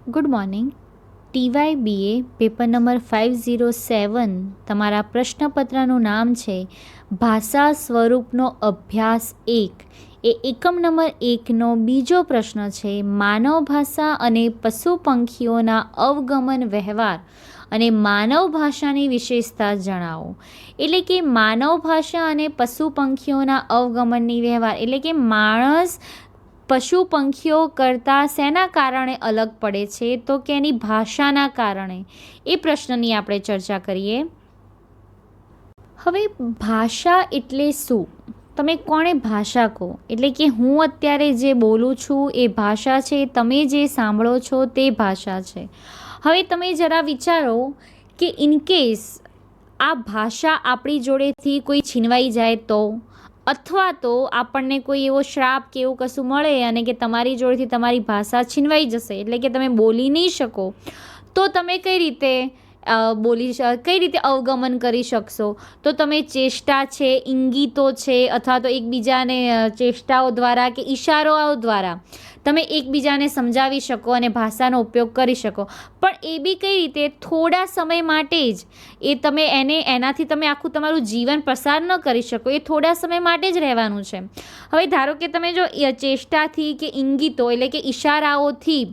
Good morning. TYBA paper number 507 તમારા પ્રશ્નપત્રનું નામ છે ભાષા સ્વરૂપનો અભ્યાસ 1. એ એકમ નંબર 1નો બીજો પ્રશ્ન છે માનવ ભાષા અને પશુ પંખીઓના અવગમન વ્યવહાર અને માનવ ભાષાની વિશેષતા જણાવો. એટલે કે માનવ ભાષા અને પશુ પંખીઓના અવગમનની વ્યવહાર એટલે કે માણસ પશુ પંખીઓ કરતાં શેના કારણે અલગ પડે છે? તો કે એની ભાષાના કારણે. એ પ્રશ્નની આપણે ચર્ચા કરીએ. હવે ભાષા એટલે શું? તમે કોણે ભાષા કહો? એટલે કે હું અત્યારે જે બોલું છું એ ભાષા છે, તમે જે સાંભળો છો તે ભાષા છે. હવે તમે જરા વિચારો કે ઇનકેસ આ ભાષા આપણી જોડેથી કોઈ છીનવાઈ જાય તો, અથવા તો આપણને કોઈ એવો શ્રાપ કે એવું કશું મળે અને કે તમારી જોડેથી તમારી ભાષા છીનવાઈ જશે, એટલે કે તમે બોલી નહીં શકો, તો તમે કઈ રીતે કઈ રીતે અવગમન કરી શકશો? તો તમે ચેષ્ટા છે, ઇંગિતો છે, અથવા તો એકબીજાને ચેષ્ટાઓ દ્વારા કે ઈશારાઓ દ્વારા તમે એકબીજાને સમજાવી શકો અને ભાષાનો ઉપયોગ કરી શકો. પણ એ બી કઈ રીતે? થોડા સમય માટે જ. એ તમે એનાથી તમે આખું તમારું જીવન પસાર ન કરી શકો. એ થોડા સમય માટે જ રહેવાનું છે. હવે ધારો કે તમે જો ચેષ્ટાથી કે ઇંગિતો એટલે કે ઈશારાઓથી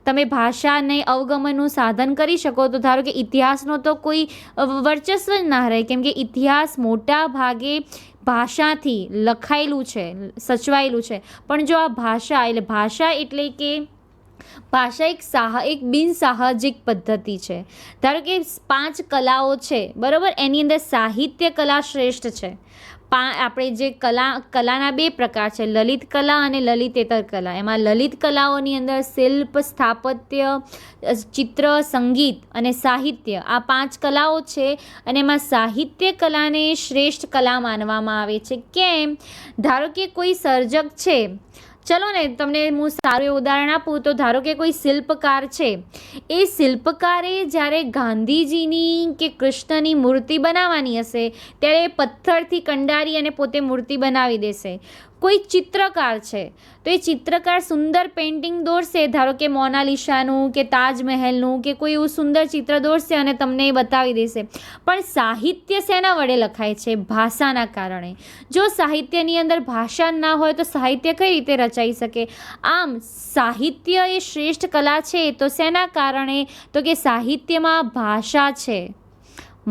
તમે ભાષાને અવગમનનું સાધન કરી શકો, તો ધારો કે ઇતિહાસનો તો કોઈ વર્ચસ્વ જ ના રહે, કેમ કે ઇતિહાસ મોટા ભાગે ભાષાથી લખાયેલું છે, સચવાયેલું છે. પણ જો આ ભાષા એટલે કે ભાષા એક બિનસાહજિક પદ્ધતિ છે. ધારો કે 5 કલાઓ છે, બરાબર? એની અંદર સાહિત્ય કલા શ્રેષ્ઠ છે. આપણે જે કલાના 2 પ્રકાર છે, લલિત કલા અને લલિતેતર કલા. એમાં લલિત કલાઓની અંદર શિલ્પ, સ્થાપત્ય, ચિત્ર, સંગીત અને સાહિત્ય, આ 5 કલાઓ છે. અને એમાં સાહિત્ય કલાને શ્રેષ્ઠ કલા માનવામાં આવે છે. કેમ? ધારો કે કોઈ સર્જક છે, ચલો ને તમને હું સારું એવું ઉદાહરણ આપું તો ધારો કે કોઈ શિલ્પકાર છે. એ શિલ્પકારે જ્યારે ગાંધીજીની કે કૃષ્ણની મૂર્તિ બનાવવાની હશે ત્યારે પથ્થરથી કંડારી અને પોતે મૂર્તિ બનાવી દેશે. કોઈ ચિત્રકાર છે તો એ ચિત્રકાર સુંદર પેઇન્ટિંગ દોરશે, ધારો કે મોનાલિસાનું કે તાજમહેલનું કે કોઈ એવું સુંદર ચિત્ર દોરશે અને તમને એ બતાવી દેશે. પણ સાહિત્ય શેના વડે લખાય છે? ભાષાના કારણે. જો સાહિત્યની અંદર ભાષા ના હોય તો સાહિત્ય કઈ રીતે રચાઈ શકે? આમ સાહિત્ય એ શ્રેષ્ઠ કલા છે. તો શેના કારણે? તો કે સાહિત્યમાં ભાષા છે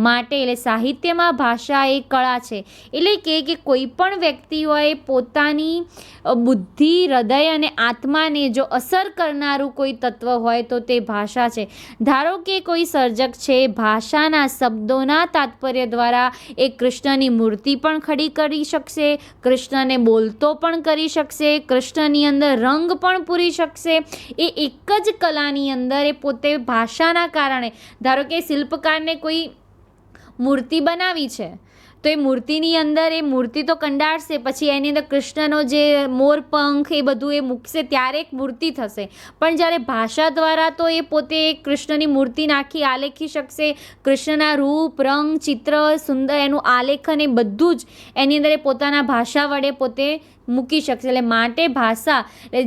માટે. એટલે સાહિત્યમાં ભાષા એ કળા છે. એટલે કે કોઈ પણ વ્યક્તિઓએ પોતાની બુદ્ધિ, હૃદય અને આત્માને જો અસર કરનારું કોઈ તત્વ હોય તો તે ભાષા છે. ધારો કે કોઈ સર્જક છે, ભાષાના શબ્દોના તાત્પર્ય દ્વારા એ કૃષ્ણની મૂર્તિ પણ ખડી કરી શકશે, કૃષ્ણને બોલતો પણ કરી શકશે, કૃષ્ણની અંદર રંગ પણ પૂરી શકશે. એ એક જ કલાની અંદર એ પોતે ભાષાના કારણે, ધારો કે શિલ્પકારને કોઈ મૂર્તિ બનાવી છે તો એ મૂર્તિની અંદર એ મૂર્તિ તો કંડારશે, પછી એની અંદર કૃષ્ણનો જે મોરપંખ એ બધું એ મૂકશે ત્યારે એક મૂર્તિ થશે. પણ જ્યારે ભાષા દ્વારા તો એ પોતે કૃષ્ણની મૂર્તિ નાખી આલેખી શકશે. કૃષ્ણના રૂપ, રંગ, ચિત્ર, સુંદર એનું આલેખન એ બધું જ એની અંદર એ પોતાના ભાષા વડે પોતે મૂકી શકશે. એટલે માટે ભાષા,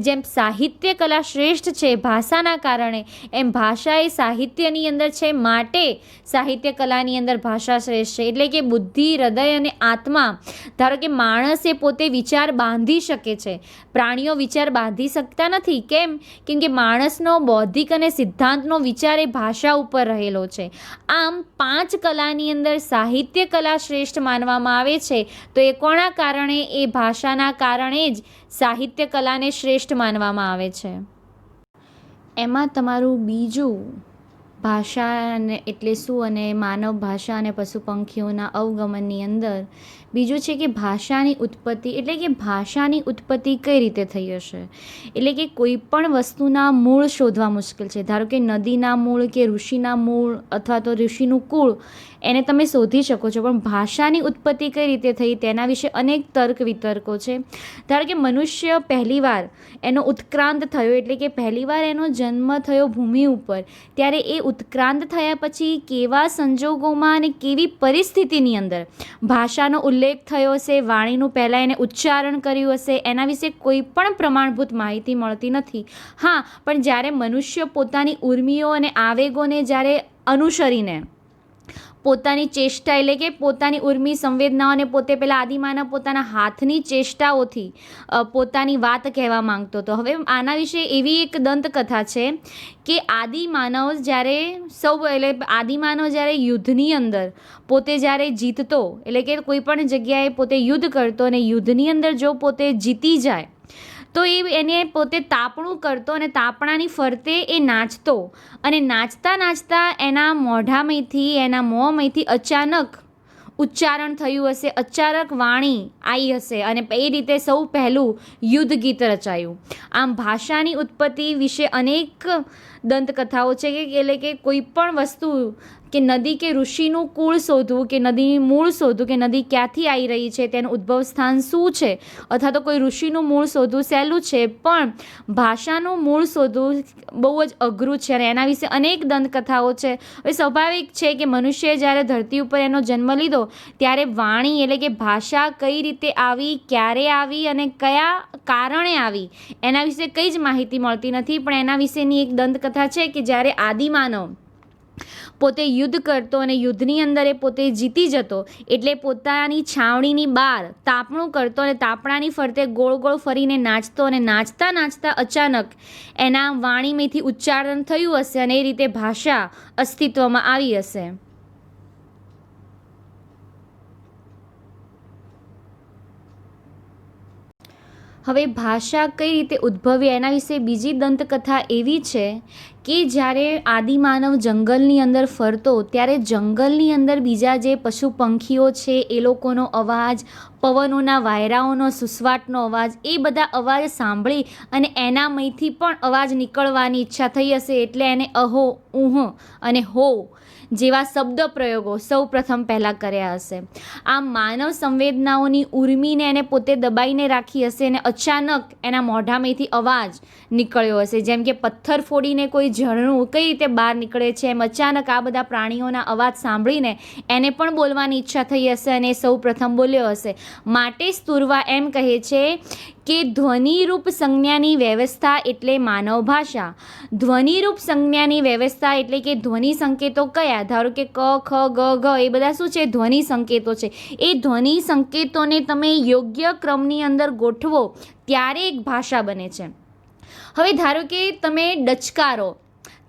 જેમ સાહિત્ય કલા શ્રેષ્ઠ છે ભાષાના કારણે, એમ ભાષા એ સાહિત્યની અંદર છે માટે સાહિત્ય કલાની અંદર ભાષા શ્રેષ્ઠ છે. એટલે કે બુદ્ધિ, હૃદય અને આત્મા, ધારો કે માણસ એ પોતે વિચાર બાંધી શકે છે, પ્રાણીઓ વિચાર બાંધી શકતા નથી. કેમ? કેમ કે માણસનો બૌદ્ધિક અને સિદ્ધાંતનો વિચાર એ ભાષા ઉપર રહેલો છે. આમ 5 કલાની અંદર સાહિત્ય કલા શ્રેષ્ઠ માનવામાં આવે છે. તો એ કોના કારણે? એ ભાષાના કારણે જ સાહિત્ય કલાને શ્રેષ્ઠ માનવામાં આવે છે. એમાં તમારું બીજું ભાષા એટલે શું અને માનવ ભાષા અને પશુ પંખીઓના અવગમનની અંદર બીજું છે કે ભાષાની ઉત્પત્તિ, એટલે કે ભાષાની ઉત્પત્તિ કઈ રીતે થઈ હશે? એટલે કે કોઈ પણ વસ્તુના મૂળ શોધવા મુશ્કેલ છે. ધારો કે નદીના મૂળ કે ઋષિના મૂળ અથવા તો ઋષિનું કુળ, એને તમે શોધી શકો છો. પણ ભાષાની ઉત્પત્તિ કઈ રીતે થઈ તેના વિશે અનેક તર્ક વિતર્કો છે. ધારો કે મનુષ્ય પહેલીવાર એનો ઉત્ક્રાંત થયો, એટલે કે પહેલીવાર એનો જન્મ થયો ભૂમિ ઉપર, ત્યારે એ ઉત્ક્રાંત થયા પછી કેવા સંજોગોમાં અને કેવી પરિસ્થિતિની અંદર ભાષાનો ઉલ્લેખ થયો હશે, વાણીનું પહેલાં એને ઉચ્ચારણ કર્યું હશે, એના વિશે કોઈ પણ પ્રમાણભૂત માહિતી મળતી નથી. હા, પણ જ્યારે મનુષ્ય પોતાની ઉર્મિઓ અને આવેગોને જ્યારે અનુસરીને પોતાની ચેષ્ટા એટલે કે પોતાની ઉર્મી સંવેદનાઓને પોતે પેલા આદિમાનવ પોતાના હાથની ચેષ્ટાઓથી પોતાની વાત કહેવા માંગતો હતો. હવે આના વિશે એવી એક દંતકથા છે કે આદિમાનવ જ્યારે યુદ્ધની અંદર પોતે જ્યારે જીતતો, એટલે કે કોઈ પણ જગ્યાએ પોતે યુદ્ધ કરતો અને યુદ્ધની અંદર જો પોતે જીતી જાય તો એને પોતે તાપણું કરતો અને તાપણાની ફરતે એ નાચતો અને નાચતા નાચતા એના મોઢામાંથી એના મોંમાંથી અચાનક ઉચ્ચારણ થયું હશે, અચાનક વાણી આવી હશે અને એ રીતે સૌ પહેલું યુદ્ધ ગીત રચાયું. આમ ભાષાની ઉત્પત્તિ વિશે અનેક દંતકથાઓ છે કે એટલે કે કોઈ પણ વસ્તુ કે નદી કે ઋષિનું કુળ શોધવું કે નદીની મૂળ શોધવું કે નદી ક્યાંથી આવી રહી છે, તેનું ઉદ્ભવ સ્થાન શું છે, અથવા તો કોઈ ઋષિનું મૂળ શોધવું સહેલું છે, પણ ભાષાનું મૂળ શોધવું બહુ જ અઘરું છે અને એના વિશે અનેક દંતકથાઓ છે. હવે સ્વાભાવિક છે કે મનુષ્યએ જ્યારે ધરતી ઉપર એનો જન્મ લીધો ત્યારે વાણી એટલે કે ભાષા કઈ રીતે આવી, ક્યારે આવી અને કયા કારણે આવી એના વિશે કંઈ જ માહિતી મળતી નથી. પણ એના વિશેની એક દંતકથા છે કે જ્યારે આદિમાનવ પોતે યુદ્ધ કરતો અને યુદ્ધની અંદર એ પોતે જીતી જતો એટલે પોતાની છાવણીની બહાર તાપણું કરતો અને તાપણાની ફરતે ગોળ ગોળ ફરીને નાચતો અને નાચતા નાચતા અચાનક એના વાણીમાંથી ઉચ્ચારણ થયું હશે અને એ રીતે ભાષા અસ્તિત્વમાં આવી હશે. હવે ભાષા કઈ રીતે ઉદ્ભવી એના વિશે બીજી દંતકથા એવી છે કે જ્યારે આદિમાનવ જંગલની અંદર ફરતો ત્યારે જંગલની અંદર બીજા જે પશુ પંખીઓ છે એ લોકોનો અવાજ, પવનોના વાયરાઓનો સુસવાટનો અવાજ, એ બધા અવાજ સાંભળી અને એનામાંથી પણ અવાજ નીકળવાની ઈચ્છા થઈ હશે એટલે એને અહો, ઊહ અને હો જેવા શબ્દ પ્રયોગો સૌ પ્રથમ પહેલાં કર્યા હશે. આમ માનવ સંવેદનાઓની ઉર્મીને એને પોતે દબાઈને રાખી હશે અને અચાનક એના મોઢામાંથી અવાજ નીકળ્યો હશે. જેમ કે પથ્થર ફોડીને કોઈ ઝરણું કઈ રીતે બહાર નીકળે છે એમ અચાનક આ બધા પ્રાણીઓના અવાજ સાંભળીને એને પણ બોલવાની ઈચ્છા થઈ હશે અને એ સૌ પ્રથમ બોલ્યો હશે. માટે સ્તુરવા એમ કહે છે કે ધ્વનિરૂપ સંજ્ઞાની વ્યવસ્થા એટલે માનવ ભાષા. ધ્વનિરૂપ સંજ્ઞાની વ્યવસ્થા એટલે કે ધ્વનિ સંકેતો કયા, ધારો કે ક, ખ, ગ, ઘ એ બધા શું છે, ધ્વનિ સંકેતો છે. એ ધ્વનિ સંકેતોને તમે યોગ્ય ક્રમની અંદર ગોઠવો ત્યારે એક ભાષા બને છે. હવે ધારો કે તમે ડચકારો,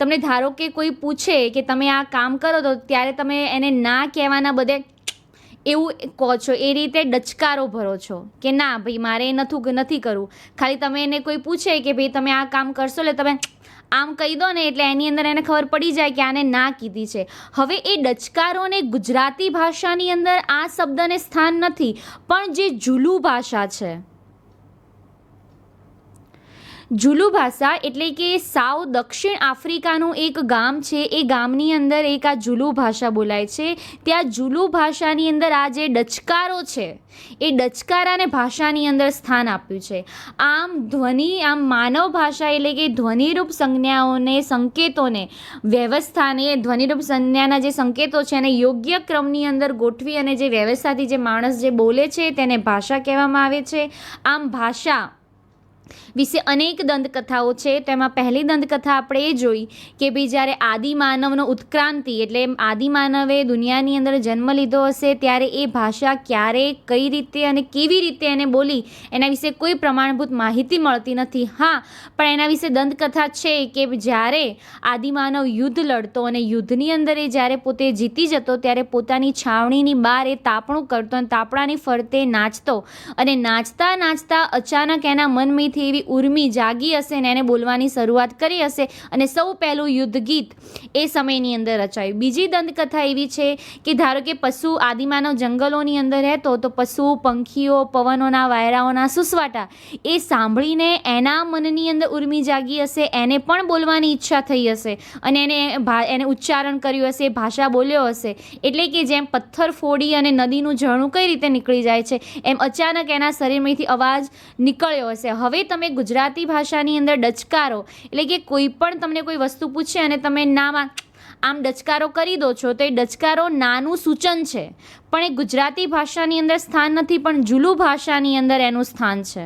તમને ધારો કે કોઈ પૂછે કે તમે આ કામ કરો તો ત્યારે તમે એને ના કહેવાના બદલે એવું કહો છો, એ રીતે ડચકારો ભરો છો કે ના ભાઈ મારે નથી કરવું. ખાલી તમે એને કોઈ પૂછે કે ભાઈ તમે આ કામ કરશો એટલે તમે આમ કહી દો ને એટલે એની અંદર એને ખબર પડી જાય કે આને ના કીધી છે. હવે એ ડચકારોને ગુજરાતી ભાષાની અંદર આ શબ્દને સ્થાન નથી, પણ જે ઝુલુ ભાષા છે, ઝુલુ ભાષા એટલે કે સાવ દક્ષિણ આફ્રિકાનું એક ગામ છે, એ ગામની અંદર એક આ ઝુલુ ભાષા બોલાય છે. ત્યાં ઝુલુ ભાષાની અંદર આ જે ડચકારો છે એ ડચકારાને ભાષાની અંદર સ્થાન આપ્યું છે. આમ માનવ ભાષા એટલે કે ધ્વનિરૂપ સંજ્ઞાઓને, સંકેતોને, વ્યવસ્થાને, ધ્વનિરૂપ સંજ્ઞાના જે સંકેતો છે એને યોગ્ય ક્રમની અંદર ગોઠવી અને જે વ્યવસ્થાથી જે માણસ જે બોલે છે તેને ભાષા કહેવામાં આવે છે. આમ ભાષા વિશે અનેક દંતકથાઓ છે. તેમાં પહેલી દંતકથા આપણે એ જોઈ કે ભાઈ જ્યારે આદિમાનવનો ઉત્ક્રાંતિ એટલે આદિમાનવે દુનિયાની અંદર જન્મ લીધો હશે ત્યારે એ ભાષા ક્યારે, કઈ રીતે અને કેવી રીતે એને બોલી એના વિશે કોઈ પ્રમાણભૂત માહિતી મળતી નથી. હા, પણ એના વિશે દંતકથા છે કે જ્યારે આદિમાનવ યુદ્ધ લડતો અને યુદ્ધની અંદર એ જ્યારે પોતે જીતી જતો ત્યારે પોતાની છાવણીની બહાર એ તાપણું કરતો અને તાપણાની ફરતે નાચતો અને નાચતા નાચતા અચાનક એના મનમાંથી એવી ઉર્મી જાગી હશે અને એને બોલવાની શરૂઆત કરી હશે અને સૌ પહેલું યુદ્ધ ગીત એ સમયની અંદર રચાયું. બીજી દંતકથા એવી છે કે ધારો કે પશુ આદિમાનવ જંગલોની અંદર રહેતો તો પશુ પંખીઓ, પવનોના વાયરાઓના સુસવાટા એ સાંભળીને એના મનની અંદર ઉર્મી જાગી હશે, એને પણ બોલવાની ઈચ્છા થઈ હશે અને એને ઉચ્ચારણ કર્યું હશે, ભાષા બોલ્યો હશે. એટલે કે જેમ પથ્થર ફોડી અને નદીનું ઝરણું કઈ રીતે નીકળી જાય છે એમ અચાનક એના શરીરમાંથી અવાજ નીકળ્યો હશે. હવે તમે ગુજરાતી ભાષાની અંદર ડચકારો એટલે કે કોઈ પણ તમને કોઈ વસ્તુ પૂછે અને તમે નામાં આમ ડચકારો કરી દો છો તો એ ડચકારો નાનું સૂચન છે, પણ એ ગુજરાતી ભાષાની અંદર સ્થાન નથી, પણ ઝુલુ ભાષાની અંદર એનું સ્થાન છે.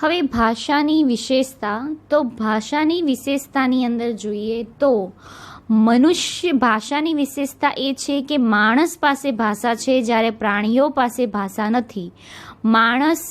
હવે ભાષાની વિશેષતા, તો ભાષાની વિશેષતાની અંદર જોઈએ તો ભાષાની વિશેષતા એ છે કે માણસ પાસે ભાષા છે જ્યારે પ્રાણીઓ પાસે ભાષા નથી. માણસ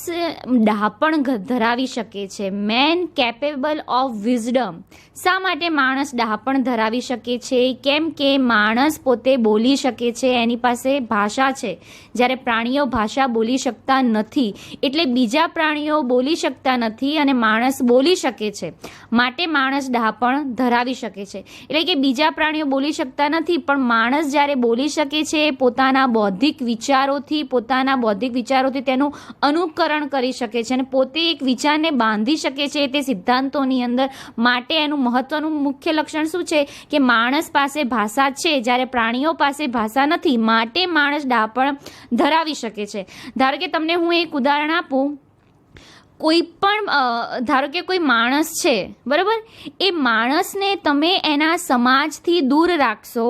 ડહાપણ ધરાવી શકે છે. Man capable of wisdom. શા માટે માણસ ડહાપણ ધરાવી શકે છે? કેમ કે માણસ પોતે બોલી શકે છે, એની પાસે ભાષા છે, જ્યારે પ્રાણીઓ ભાષા બોલી શકતા નથી. એટલે બીજા પ્રાણીઓ બોલી શકતા નથી અને માણસ બોલી શકે છે, માટે માણસ ડહાપણ ધરાવી શકે છે. એટલે કે બીજા પ્રાણીઓ બોલી શકતા નથી, પણ માણસ જ્યારે બોલી શકે છે પોતાના બૌદ્ધિક વિચારોથી તેનું અનુકરણ કરી શકે છે અને પોતે એક વિચારને બાંધી શકે છે તે સિદ્ધાંતોની અંદર. માટે એનું મહત્વનું મુખ્ય લક્ષણ શું છે કે માણસ પાસે ભાષા છે જ્યારે પ્રાણીઓ પાસે ભાષા નથી, માટે માણસ ડહાપણ ધરાવી શકે છે. ધારો કે તમને હું એક ઉદાહરણ આપું. કોઈ પણ ધારો કે કોઈ માણસ છે, બરાબર, એ માણસને તમે એના સમાજથી દૂર રાખશો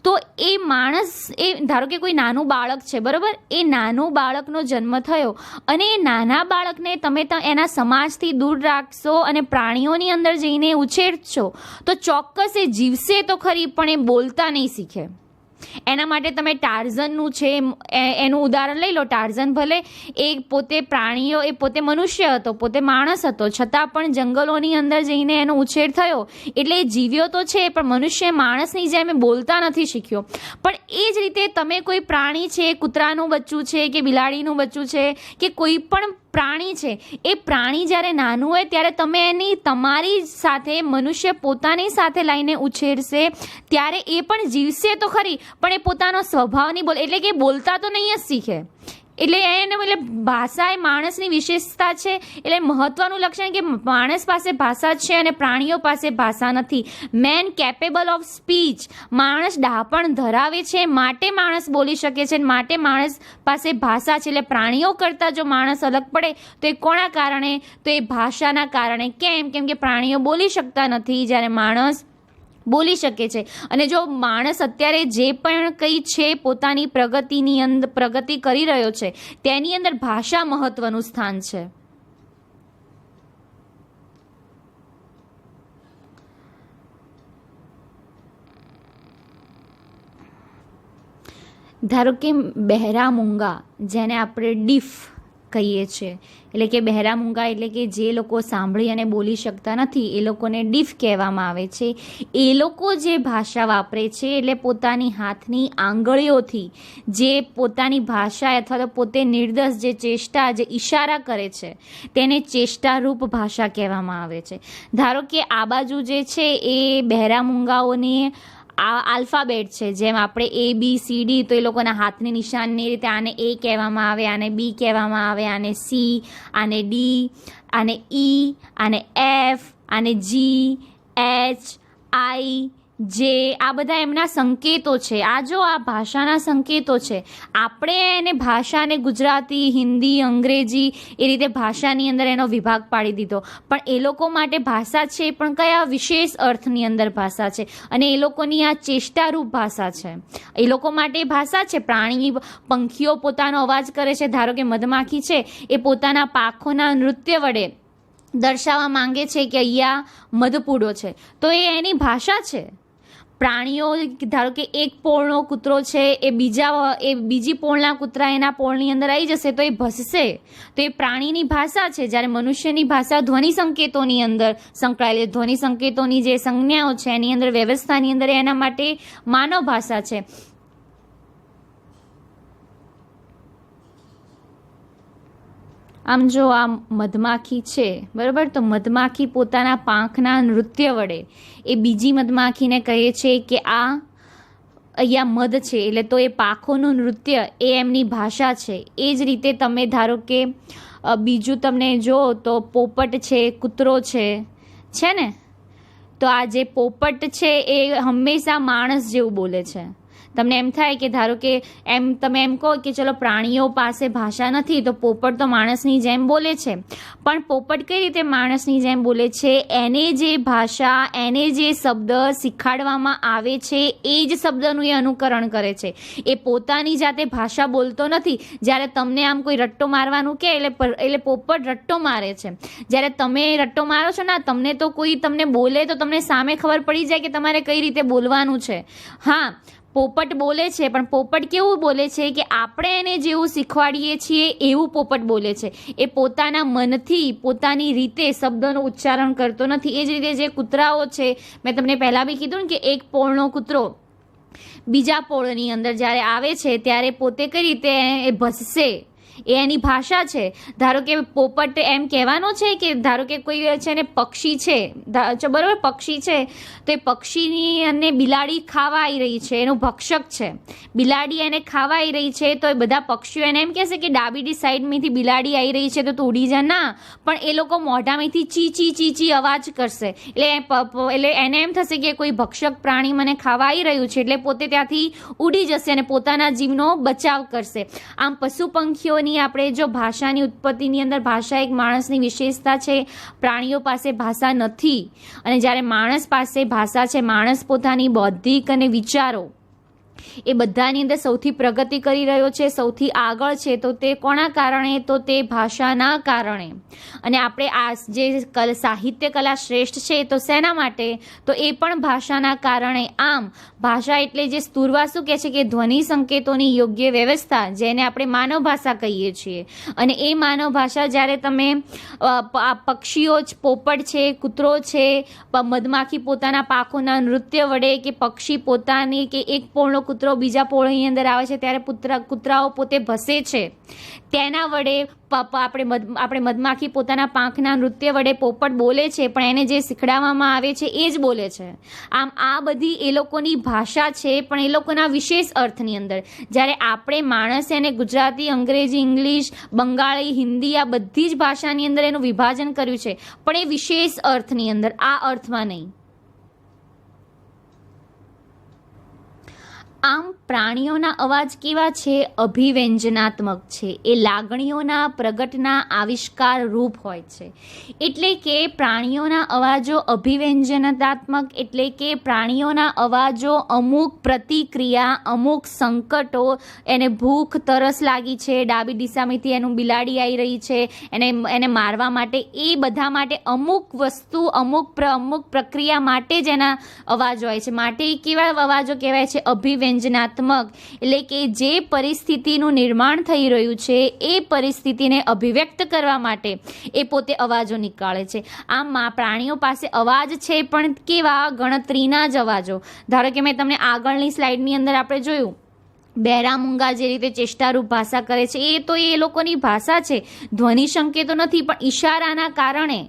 તો એ માણસ, એ ધારો કે કોઈ નાનું બાળક છે, બરાબર, એ નાનું બાળકનો જન્મ થયો અને એ નાના બાળકને તમે એના સમાજથી દૂર રાખશો અને પ્રાણીઓની અંદર જઈને ઉછેરશો તો ચોક્કસ એ જીવશે તો ખરી, પણ એ બોલતા નહીં શીખે. એના માટે તમે ટાર્ઝનનું છે એનું ઉદાહરણ લઈ લો. ટાર્ઝન ભલે એ પોતે મનુષ્ય હતો, પોતે માણસ હતો, છતાં પણ જંગલોની અંદર જઈને એનો ઉછેર થયો એટલે એ જીવ્યો તો છે, પણ મનુષ્ય માણસની જેમ બોલતા નથી શીખ્યો. પણ એ જ રીતે તમે કોઈ પ્રાણી છે, કૂતરાનું બચ્ચું છે કે બિલાડીનું બચ્ચું છે કે કોઈ પણ પ્રાણી છે, એ પ્રાણી જ્યારે નાનું હોય ત્યારે તમે એની તમારી સાથે, મનુષ્ય પોતાની સાથે લઈને ઉછેરશે ત્યારે એ પણ જીવશે તો ખરી, પણ એ પોતાનો સ્વભાવ નહીં બોલે, એટલે કે બોલતા તો નહીં જ શીખે. એટલે ભાષા એ માણસની વિશેષતા છે. એટલે મહત્વનું લક્ષણ કે માણસ પાસે ભાષા છે અને પ્રાણીઓ પાસે ભાષા નથી. Man capable of speech. માણસ ડહાપણ ધરાવે છે, માટે માણસ બોલી શકે છે, માટે માણસ પાસે ભાષા છે. એટલે પ્રાણીઓ કરતાં જો માણસ અલગ પડે તો એ કોના કારણે? તો એ ભાષાના કારણે. કેમ કે પ્રાણીઓ બોલી શકતા નથી જ્યારે માણસ બોલી શકે છે. અને જો માણસ અત્યારે જે પણ કંઈ છે પોતાની પ્રગતિ કરી રહ્યો છે તેની અંદર ભાષા મહત્વનું સ્થાન છે. ધારો કે બહેરા મૂંગા, જેને આપણે ડીફ કહીએ છીએ, એટલે કે બહેરા મૂંગા એટલે કે જે લોકો સાંભળી અને બોલી શકતા નથી એ લોકોને ડીફ કહેવામાં આવે છે. એ લોકો જે ભાષા વાપરે છે એટલે પોતાની હાથની આંગળીઓથી જે પોતાની ભાષા અથવા તો પોતે નિર્દોષ જે ચેષ્ટા, જે ઈશારા કરે છે તેને ચેષ્ટારૂપ ભાષા કહેવામાં આવે છે. ધારો કે આ બાજુ જે છે એ બહેરા મૂંગાઓની આ આલ્ફાબેટ છે, જેમ આપણે ABCD, તો એ લોકોના હાથની નિશાનની રીતે આને A કહેવામાં આવે, આને B કહેવામાં આવે, આને C, આને D, આને E, આને F, આને G, H, I, J. આ બધા એમના સંકેતો છે. આ જો આ ભાષાના સંકેતો છે. આપણે એને ભાષાને ગુજરાતી, હિન્દી, અંગ્રેજી એ રીતે ભાષાની અંદર એનો વિભાગ પાડી દીધો, પણ એ લોકો માટે ભાષા છે, પણ કયા વિશેષ અર્થની અંદર ભાષા છે, અને એ લોકોની આ ચેષ્ટારૂપ ભાષા છે. એ લોકો માટે ભાષા છે. પંખીઓ પોતાનો અવાજ કરે છે. ધારો કે મધમાખી છે, એ પોતાના પાંખોના નૃત્ય વડે દર્શાવવા માંગે છે કે અહીંયા મધપૂડો છે, તો એ એની ભાષા છે. પ્રાણીઓ, ધારો કે એક પોળનો કૂતરો છે, એ બીજી પોળના કૂતરા એના પોળની અંદર આવી જશે તો એ ભસશે, તો એ પ્રાણીની ભાષા છે. જ્યારે મનુષ્યની ભાષા ધ્વનિ સંકેતોની અંદર સંકળાયેલી, ધ્વનિ સંકેતોની જે સંજ્ઞાઓ છે એની અંદર, વ્યવસ્થાની અંદર એના માટે માનવ ભાષા છે. આમ જો આ મધમાખી છે, બરાબર, તો મધમાખી પોતાના પાંખના નૃત્ય વડે એ બીજી મધમાખીને કહે છે કે આ અહીંયા મધ છે, એટલે તો એ પાંખોનું નૃત્ય એ એમની ભાષા છે. એ જ રીતે તમે ધારો કે બીજું તમને જો તો પોપટ છે, કૂતરો છે ને, તો આ જે પોપટ છે એ હંમેશા માણસ જેવું બોલે છે. તમને એમ થાય કે ધારો કે એમ તમે એમ કહો કે ચલો પ્રાણીઓ પાસે ભાષા નથી તો પોપટ તો માણસની જેમ બોલે છે, પણ પોપટ કઈ રીતે માણસની જેમ બોલે છે? એને જે ભાષા, એને જે શબ્દ શીખવાડવામાં આવે છે એ જ શબ્દનું એ અનુકરણ કરે છે. એ પોતાની જાતે ભાષા બોલતો નથી. જ્યારે તમને આમ કોઈ રટ્ટો મારવાનું કે એટલે પોપટ રટ્ટો મારે છે. જ્યારે તમે રટ્ટો મારો છો ને, તમને તો કોઈ તમને બોલે તો તમને સામે ખબર પડી જાય કે તમારે કઈ રીતે બોલવાનું છે. હા, પોપટ બોલે છે, પણ પોપટ કેવું બોલે છે કે આપણે એને જેવું શીખવાડીએ છીએ એવું પોપટ બોલે છે. એ પોતાના મનથી પોતાની રીતે શબ્દનું ઉચ્ચારણ કરતો નથી. એ જ રીતે જે કૂતરાઓ છે, મેં તમને પહેલાં બી કીધું ને કે એક પોળનો કૂતરો બીજા પોળની અંદર જ્યારે આવે છે ત્યારે પોતે કઈ રીતે એ ભસશે, એ એની ભાષા છે. ધારો કે પોપટ એમ કહેવાનો છે કે ધારો કે કોઈ છે ને પક્ષી છે, બરાબર, પક્ષી છે તો એ પક્ષીની અને બિલાડી ખાવા આવી રહી છે, એનું ભક્ષક છે, બિલાડી એને ખાવા આવી રહી છે, તો એ બધા પક્ષીઓ એને એમ કહેશે કે ડાબીડી સાઈડમાંથી બિલાડી આવી રહી છે તો તું ઉડી જા. ના, પણ એ લોકો મોઢામાંથી ચી ચી ચી ચી અવાજ કરશે. એટલે એને એમ થશે કે કોઈ ભક્ષક પ્રાણી મને ખાવા આવી રહ્યું છે, એટલે પોતે ત્યાંથી ઉડી જશે અને પોતાના જીવનો બચાવ કરશે. આમ પશુ પંખીઓની આપણે જો ભાષાની ઉત્પત્તિની અંદર ભાષા એક માણસની વિશેષતા છે. પ્રાણીઓ પાસે ભાષા નથી, અને જ્યારે માણસ પાસે ભાષા છે, માણસ પોતાની બૌદ્ધિક અને વિચારો એ બધાની અંદર સૌથી પ્રગતિ કરી રહ્યો છે, સૌથી આગળ છે, તો તે કોના કારણે? તો તે ભાષાના કારણે. અને આપણે આ જે સાહિત્ય કલા શ્રેષ્ઠ છે તો શેના માટે? તો એ પણ ભાષાના કારણે. આમ ભાષા એટલે જે સ્તુરવા શું કહે છે કે ધ્વનિ સંકેતોની યોગ્ય વ્યવસ્થા, જેને આપણે માનવ ભાષા કહીએ છીએ. અને એ માનવ ભાષા જ્યારે તમે પક્ષીઓ, પોપટ છે, કૂતરો છે, મધમાખી પોતાના પાંખોના નૃત્ય વડે, કે પક્ષી પોતાની, કે એક પોળનો કૂતરો બીજા પોળની અંદર આવે છે ત્યારે કૂતરાઓ પોતે ભસે છે, તેના વડે આપણે મધમાખી પોતાના પાંખના નૃત્ય વડે પોપટ બોલે છે, પણ એને જે શીખડાવવામાં આવે છે એ જ બોલે છે. આમ આ બધી એ લોકોની ભાષા છે, પણ એ લોકોના વિશેષ અર્થની અંદર. જ્યારે આપણે માણસ એને ગુજરાતી, અંગ્રેજી, ઇંગ્લિશ, બંગાળી, હિન્દી, આ બધી જ ભાષાની અંદર એનું વિભાજન કર્યું છે, પણ એ વિશેષ અર્થની અંદર, આ અર્થમાં નહીં. આમ પ્રાણીઓના અવાજ કેવા છે? અભિવ્યંજનાત્મક છે. એ લાગણીઓના પ્રગટના આવિષ્કાર રૂપ હોય છે. એટલે કે પ્રાણીઓના અવાજો અભિવ્યંજનાત્મક, એટલે કે પ્રાણીઓના અવાજો અમુક પ્રતિક્રિયા, અમુક સંકટો, એને ભૂખ તરસ લાગી છે, ડાબી દિશામાંથી એનું બિલાડી આવી રહી છે, એને મારવા માટે, એ બધા માટે અમુક વસ્તુ, અમુક પ્રક્રિયા માટે જ એના અવાજો હોય છે. માટે કેવા અવાજો કહેવાય છે? અભિવ્યંજનાત્મક. એટલે કે જે પરિસ્થિતિનું નિર્માણ થઈ રહ્યું છે એ પરિસ્થિતિને અભિવ્યક્ત કરવા માટે એ પોતે અવાજો નીકાળે છે. આમ પ્રાણીઓ પાસે અવાજ છે, પણ કેવા? ગણતરીના જ અવાજો. ધારો કે મેં તમને આગળની સ્લાઇડની અંદર આપણે જોયું, બહેરા મૂંગા જે રીતે ચેષ્ટારૂપ ભાષા કરે છે, એ તો એ લોકોની ભાષા છે, ધ્વનિ સંકેતો નથી, પણ ઈશારાના કારણે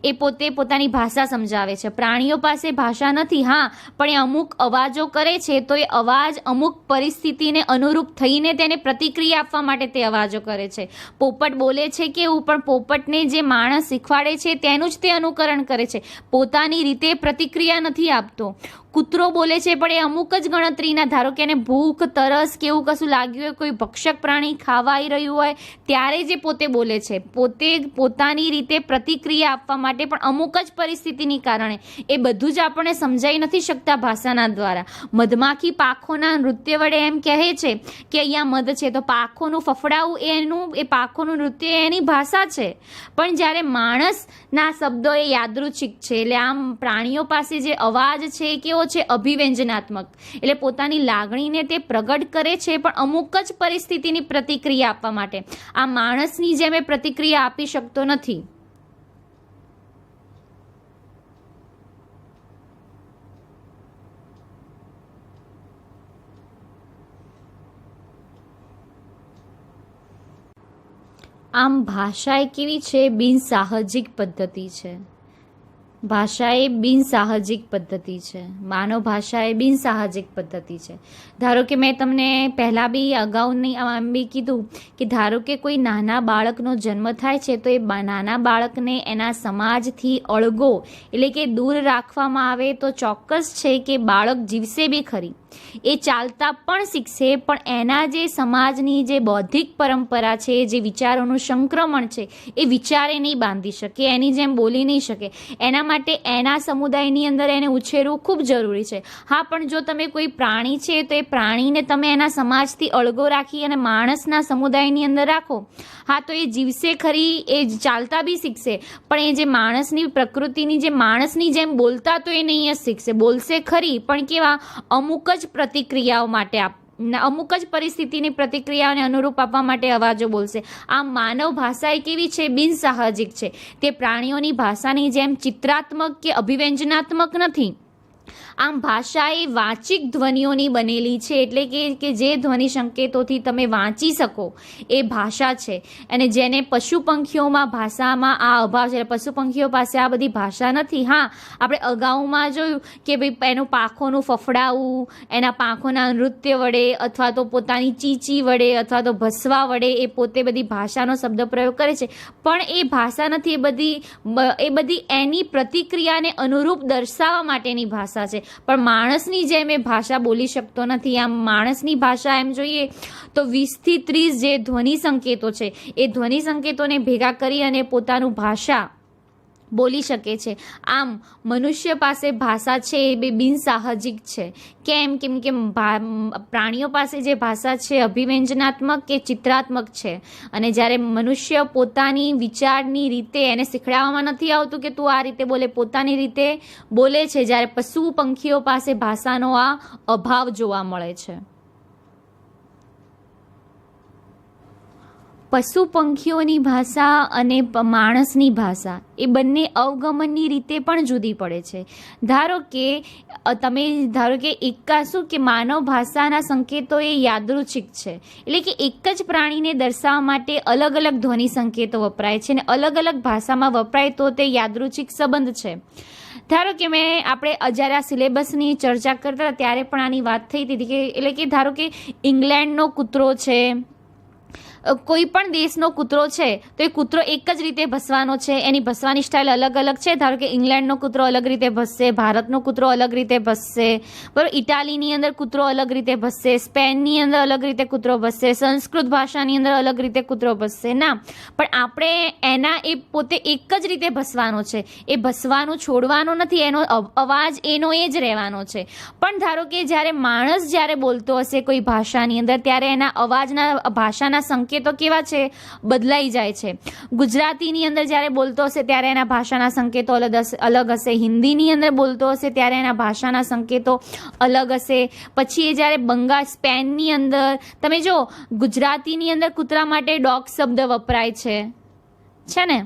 એ પોતે પોતાની ભાષા સમજાવે છે. પ્રાણીઓ પાસે ભાષા નથી, હા, પણ એ અમુક અવાજો કરે છે, તો એ અવાજ અમુક પરિસ્થિતિને અનુરૂપ થઈને તેને પ્રતિક્રિયા આપવા માટે તે અવાજો કરે છે. પોપટ બોલે છે કેવું? પણ પોપટને જે માણસ શીખવાડે છે તેનું જ તે અનુકરણ કરે છે, પોતાની રીતે પ્રતિક્રિયા નથી આપતો. કૂતરો બોલે છે, પણ એ અમુક જ ગણતરીના, ધારો કે એને ભૂખ, તરસ કેવું કશું લાગ્યું હોય, કોઈ ભક્ષક પ્રાણી ખાવા આવી રહ્યું હોય, ત્યારે જે પોતે બોલે છે, પોતે પોતાની રીતે પ્રતિક્રિયા આપવા માટે, પણ અમુક જ પરિસ્થિતિની કારણે. એ બધું જ આપણને સમજાઈ નથી શકતા ભાષાના દ્વારા. મધમાખી પાંખોના નૃત્ય વડે એમ કહે છે કે અહીંયા મધ છે, તો પાંખોનું ફફડાવું એ પાંખોનું નૃત્ય એની ભાષા છે. પણ જ્યારે માણસના શબ્દો એ યાદૃચ્છિક છે. એટલે આમ પ્રાણીઓ પાસે જે અવાજ છે કેવો છે? અભિવ્યંજનાત્મક. એટલે પોતાની લાગણીને તે પ્રગટ કરે છે, પણ અમુક જ પરિસ્થિતિની પ્રતિક્રિયા આપવા માટે. આ માણસની જેમ એ પ્રતિક્રિયા આપી શકતો નથી. આમ ભાષા એ કેવી છે? બિનસાહજિક પદ્ધતિ છે. ભાષા એ બિનસાહજિક પદ્ધતિ છે. માનવ ભાષા એ બિનસાહજિક પદ્ધતિ છે. ધારો કે મેં તમને પહેલાં બી અગાઉની આમ બી કીધું કે ધારો કે કોઈ નાના બાળકનો જન્મ થાય છે, તો એ નાના બાળકને એના સમાજથી અળગો, એટલે કે દૂર રાખવામાં આવે તો ચોક્કસ છે કે બાળક જીવશે બી ખરી. એ ચાલતા પણ શીખશે, પણ એના જે સમાજની જે બૌદ્ધિક પરંપરા છે, જે વિચારોનું સંક્રમણ છે, એ વિચારે નહીં બાંધી શકે, એની જેમ બોલી નહીં શકે. એના માટે એના સમુદાયની અંદર એને ઉછેરવું ખૂબ જરૂરી છે. હા, પણ જો તમે કોઈ પ્રાણી છે તો એ પ્રાણીને તમે એના સમાજથી અળગો રાખી અને માણસના સમુદાયની અંદર રાખો, હા તો એ જીવશે ખરી, એ ચાલતા બી શીખશે, પણ એ જે માણસની પ્રકૃતિની જે માણસની જેમ બોલતા તો એ નહીં જ શીખશે. બોલશે ખરી, પણ કેવા અમુક જ પ્રતિક્રિયાઓ માટે અમુક જ પરિસ્થિતિની પ્રતિક્રિયાઓને અનુરૂપ આપવા માટે અવાજો બોલશે. આમ માનવ ભાષા એ કેવી છે? બિનસાહજિક છે. તે પ્રાણીઓની ભાષાની જેમ ચિત્રાત્મક કે અભિવ્યંજનાત્મક નથી. આમ ભાષા એ વાચિક ધ્વનિઓની બનેલી છે, એટલે કે જે ધ્વનિ સંકેતોથી તમે વાંચી શકો એ ભાષા છે. અને જેને પશુ પંખીઓમાં ભાષામાં આ અભાવ છે, પશુ પંખીઓ પાસે આ બધી ભાષા નથી. હા, આપણે અગાઉમાં જોયું કે ભાઈ એનું પાંખોનું ફફડાવું, એના પાંખોના નૃત્ય વડે અથવા તો પોતાની ચીચી વડે અથવા તો ભસવા વડે એ પોતે બધી ભાષાનો શબ્દ પ્રયોગ કરે છે, પણ એ ભાષા નથી. એ બધી એની પ્રતિક્રિયાને અનુરૂપ દર્શાવવા માટેની ભાષા છે, પણ માણસની જેમ એ ભાષા બોલી શકતો નથી. આમ માણસની ભાષા એમ જોઈએ તો 20 થી 30 જે ધ્વનિ સંકેતો છે, એ ધ્વનિ સંકેતોને ભેગા કરી અને પોતાનું ભાષા બોલી શકે છે. આમ મનુષ્ય પાસે ભાષા છે એ બે બિનસાહજિક છે. કેમ કે પ્રાણીઓ પાસે જે ભાષા છે અભિવ્યંજનાત્મક કે ચિત્રાત્મક છે, અને જ્યારે મનુષ્ય પોતાની વિચારની રીતે એને શીખડાવવામાં નથી આવતું કે તું આ રીતે બોલે, પોતાની રીતે બોલે છે, જ્યારે પશુ પંખીઓ પાસે ભાષાનો આ અભાવ જોવા મળે છે. પશુ પંખીઓની ભાષા અને માણસની ભાષા એ બંને અવગમનની રીતે પણ જુદી પડે છે. ધારો કે શું કે માનવ ભાષાના સંકેતો એ યાદૃચ્છિક છે, એટલે કે એક જ પ્રાણીને દર્શાવવા માટે અલગ અલગ ધ્વનિ સંકેતો વપરાય છે, અને અલગ અલગ ભાષામાં વપરાય તો તે યાદૃચ્છિક સંબંધ છે. ધારો કે આપણે જ્યારે આ સિલેબસની ચર્ચા કરતા હતા ત્યારે પણ આની વાત થઈ હતી કે એટલે કે ધારો કે ઇંગ્લેન્ડનો કૂતરો છે, કોઈ પણ દેશનો કૂતરો છે તો એ કૂતરો એક જ રીતે ભસવાનો છે, એની ભસવાની સ્ટાઇલ અલગ અલગ છે. ધારો કે ઇંગ્લેન્ડનો કૂતરો અલગ રીતે ભસશે, ભારતનો કૂતરો અલગ રીતે ભસશે, બરાબર. ઇટાલીની અંદર કૂતરો અલગ રીતે ભસશે, સ્પેનની અંદર અલગ રીતે કૂતરો ભસશે, સંસ્કૃત ભાષાની અંદર અલગ રીતે કૂતરો ભસશે. ના, પણ આપણે એ પોતે એક જ રીતે ભસવાનો છે, એ ભસવાનું છોડવાનું નથી, એનો અવાજ એનો એ જ રહેવાનો છે. પણ ધારો કે જ્યારે માણસ જ્યારે બોલતો હશે કોઈ ભાષાની અંદર, ત્યારે એના અવાજના ભાષાના સંકેતો કેવા છે? બદલાઈ જાય છે. ગુજરાતીની અંદર જ્યારે બોલતો હશે ત્યારે એના ભાષાના સંકેતો અલગ હશે, હિન્દીની અંદર બોલતો હશે ત્યારે એના ભાષાના સંકેતો અલગ હશે. પછી એ જ્યારે સ્પેનની અંદર તમે જો, ગુજરાતીની અંદર કૂતરા માટે ડોગ શબ્દ વપરાય છે ને,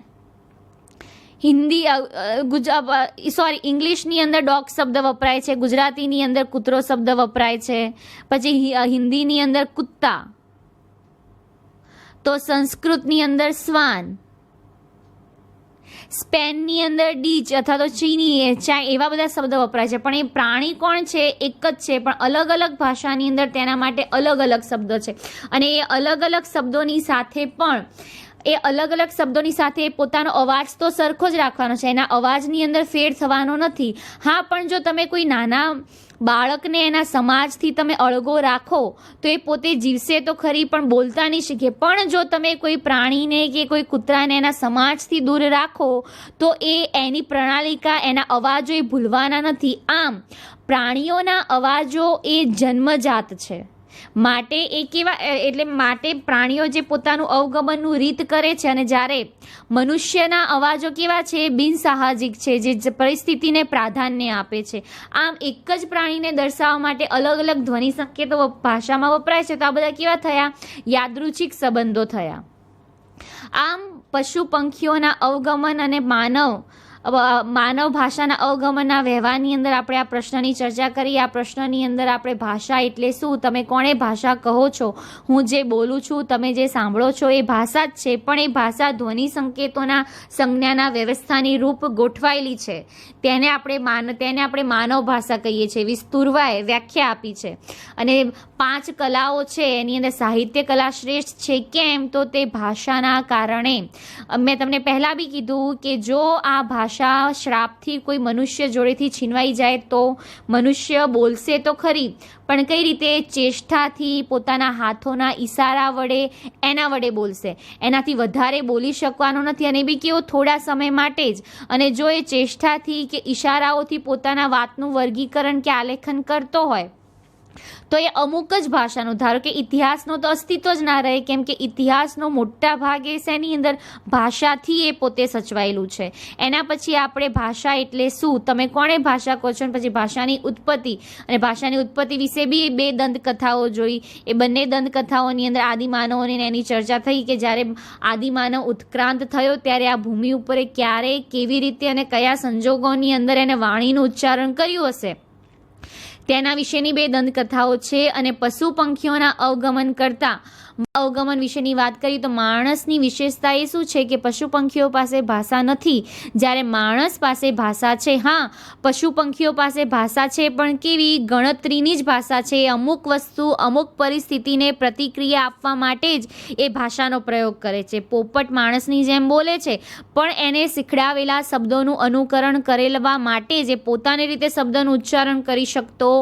ઇંગ્લિશની અંદર ડોગ શબ્દ વપરાય છે, ગુજરાતીની અંદર કૂતરો શબ્દ વપરાય છે, પછી હિન્દીની અંદર કુત્તા, તો સંસ્કૃતની અંદર શ્વાન, સ્પેનની અંદર ડીચ અથવા તો ચીની એવા બધા શબ્દ વપરાય છે. પણ એ પ્રાણી કોણ છે? એક જ છે, પણ અલગ અલગ ભાષાની અંદર તેના માટે અલગ અલગ શબ્દો છે. અને એ અલગ અલગ શબ્દોની સાથે પોતાનો અવાજ તો સરખો જ રાખવાનો છે, એના અવાજની અંદર ફેર થવાનો નથી. હા, પણ જો તમે કોઈ નાના બાળકને એના સમાજથી તમે અળગો રાખો તો એ પોતે જીવશે તો ખરી, પણ બોલતા નહીં શીખે. પણ જો તમે કોઈ પ્રાણીને કે કોઈ કૂતરાને એના સમાજથી દૂર રાખો તો એની પ્રણાલિકા, એના અવાજો એ ભૂલવાના નથી. આમ પ્રાણીઓના અવાજો એ જન્મજાત છે. માટે પ્રાણીઓ જે પોતાનું અવગમનનું રીત કરે છે, અને જ્યારે મનુષ્યના અવાજો કેવા છે? બિનસાહજિક છે, જે પરિસ્થિતિને પ્રાધાન્ય આપે છે. આમ એક જ પ્રાણીને દર્શાવવા માટે અલગ અલગ ધ્વનિ સંકેતો ભાષામાં વપરાય છે, તો આ બધા કેવા થયા? યાદૃચ્છિક સંબંધો થયા. આમ પશુ પંખીઓના અવગમન અને માનવ ભાષાના અવગમનના વ્યવહારની અંદર આપણે આ પ્રશ્નની ચર્ચા કરી. આ પ્રશ્નની અંદર આપણે ભાષા એટલે શું, તમે કોને ભાષા કહો છો, હું જે બોલું છું, તમે જે સાંભળો છો એ ભાષા જ છે, પણ એ ભાષા ધ્વનિ સંકેતોના સંજ્ઞાના વ્યવસ્થાની રૂપ ગોઠવાયેલી છે. તેને આપણે માનવ ભાષા કહીએ છીએ. વિસ્તુરવાએ વ્યાખ્યા આપી છે. અને 5 કલાઓ છે એની અંદર સાહિત્ય કલા શ્રેષ્ઠ છે. કેમ? તો તે ભાષાના કારણે. મેં તમને પહેલાં બી કીધું કે જો આ ભાષા ભાષા શ્રાપથી કોઈ મનુષ્ય જોડેથી છીનવાઈ જાય તો મનુષ્ય બોલશે તો ખરી, પણ કઈ રીતે? ચેષ્ટાથી, પોતાના હાથોના ઈશારા વડે, એના વડે બોલશે. એનાથી વધારે બોલી શકવાનો નથી, અને બી કેવો થોડા સમય માટે જ. અને જો એ ચેષ્ટાથી કે ઈશારાઓથી પોતાના વાતનું વર્ગીકરણ કે આલેખન કરતો હોય તો એ અમુક જ ભાષાનું, ધારો કે ઇતિહાસનો તો અસ્તિત્વ જ ના રહે, કેમ કે ઇતિહાસનો મોટા ભાગે શેની અંદર? ભાષાથી એ પોતે સચવાયેલું છે. એના પછી આપણે ભાષા એટલે શું, તમે કોણે ભાષા કહો છો, અને પછી ભાષાની ઉત્પત્તિ, અને ભાષાની ઉત્પત્તિ વિશે બી 2 દંતકથાઓ જોઈ. એ બંને દંતકથાઓની અંદર આદિમાનવોની એની ચર્ચા થઈ કે જ્યારે આદિમાનવ ઉત્ક્રાંત થયો ત્યારે આ ભૂમિ ઉપર ક્યારે, કેવી રીતે અને કયા સંજોગોની અંદર એને વાણીનું ઉચ્ચારણ કર્યું હશે, તેના વિશેની 2 દંતકથાઓ છે. અને પશુ પંખીઓના અવગમન વિશેની વાત કરીએ તો માણસની વિશેષતા એ શું છે કે પશુ પંખીઓ પાસે ભાષા નથી, જ્યારે માણસ પાસે ભાષા છે. હા, પશુ પંખીઓ પાસે ભાષા છે, પણ કેવી? ગણતરીની જ ભાષા છે. અમુક વસ્તુ, અમુક પરિસ્થિતિને પ્રતિક્રિયા આપવા માટે જ એ ભાષાનો પ્રયોગ કરે છે. પોપટ માણસની જેમ બોલે છે, પણ એને શીખડાવેલા શબ્દોનું અનુકરણ કરેલવા માટે જ એ પોતાની રીતે શબ્દનું ઉચ્ચારણ કરી શકતો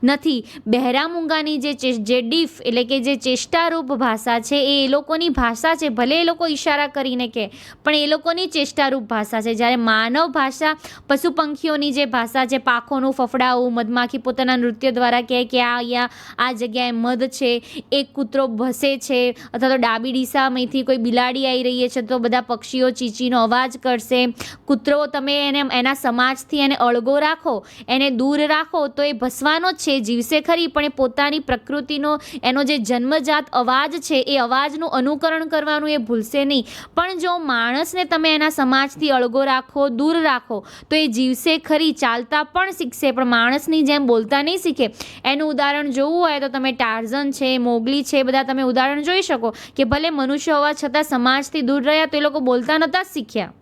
નથી. બહેરા મૂંગાની જે ડીફ એટલે કે જે ચેષ્ટારૂપ ભાષા છે એ લોકોની ભાષા છે. ભલે એ લોકો ઈશારા કરીને કહે, પણ એ લોકોની ચેષ્ટારૂપ ભાષા છે. જ્યારે માનવ ભાષા, પશુ પંખીઓની જે ભાષા છે, પાંખોનું ફફડાવું, મધમાખી પોતાના નૃત્ય દ્વારા કહે કે અહીંયા આ જગ્યાએ મધ છે, એક કૂતરો ભસે છે, અથવા તો ડાબી દિશામાંથી કોઈ બિલાડી આવી રહી છે તો બધા પક્ષીઓ ચીચીનો અવાજ કરશે. કૂતરો તમે એને એના સમાજથી એને અળગો રાખો, એને દૂર રાખો તો એ ભસવાનો જ છે, જીવશે ખરી, પણ એ પોતાની પ્રકૃતિનો એનો જે જન્મજાત અવાજ છે એ અવાજનું અનુકરણ કરવાનું એ ભૂલશે નહીં. પણ જો માણસને તમે એના સમાજથી અળગો રાખો, દૂર રાખો, તો એ જીવશે ખરી, ચાલતા પણ શીખશે, પણ માણસની જેમ બોલતા નહીં શીખે. એનું ઉદાહરણ જોવું હોય તો તમે ટાર્ઝન છે, મોગલી છે, બધા તમે ઉદાહરણ જોઈ શકો કે ભલે મનુષ્ય હોવા છતાં સમાજથી દૂર રહ્યા તો એ લોકો બોલતા નહોતા શીખ્યા.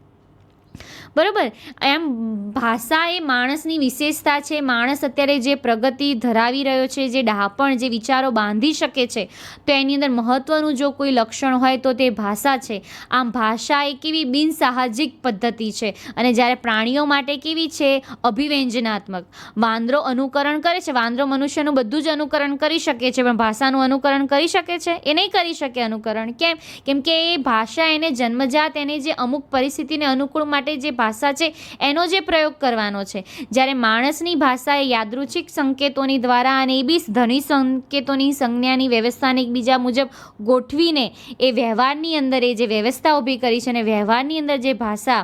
બરાબર. એમ ભાષા એ માણસની વિશેષતા છે. માણસ અત્યારે જે પ્રગતિ ધરાવી રહ્યો છે, જે ડહાપણ, જે વિચારો બાંધી શકે છે, તો એની અંદર મહત્ત્વનું જો કોઈ લક્ષણ હોય તો તે ભાષા છે. આમ ભાષા એ કેવી બિનસાહજિક પદ્ધતિ છે, અને જ્યારે પ્રાણીઓ માટે કેવી છે? અભિવ્યંજનાત્મક. વાંદરો અનુકરણ કરે છે, વાંદરો મનુષ્યનું બધું જ અનુકરણ કરી શકે છે, પણ ભાષાનું અનુકરણ કરી શકે છે? એ નહીં કરી શકે અનુકરણ. કેમ? કેમ કે એ ભાષા એને જન્મજાત, એને જે અમુક પરિસ્થિતિને અનુકૂળ માટે જે ભાષા છે એનો જે પ્રયોગ કરવાનો છે. જ્યારે માણસની ભાષા એ યાદૃચ્છિક સંકેતોની દ્વારા અને એ બી ધ્વનિ સંકેતોની સંજ્ઞાની વ્યવસ્થાને એકબીજા મુજબ ગોઠવીને એ વ્યવહારની અંદર એ જે વ્યવસ્થા ઊભી કરી છે અને વ્યવહારની અંદર જે ભાષા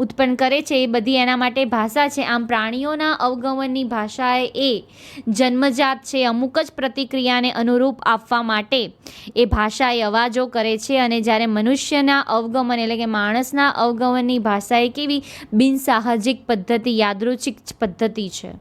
ઉત્પન્ન કરે છે એ બધી એના માટે ભાષા છે. આમ પ્રાણીઓના અવગમનની ભાષા એ જન્મજાત છે, અમુક જ પ્રતિક્રિયાને અનુરૂપ આપવા માટે એ ભાષા એ અવાજો કરે છે. અને જ્યારે મનુષ્યના અવગમન એટલે કે માણસના અવગમનની ભાષા એ કેવી? બિનસાહજિક પદ્ધતિ, યાદૃચ્છિક પદ્ધતિ છે.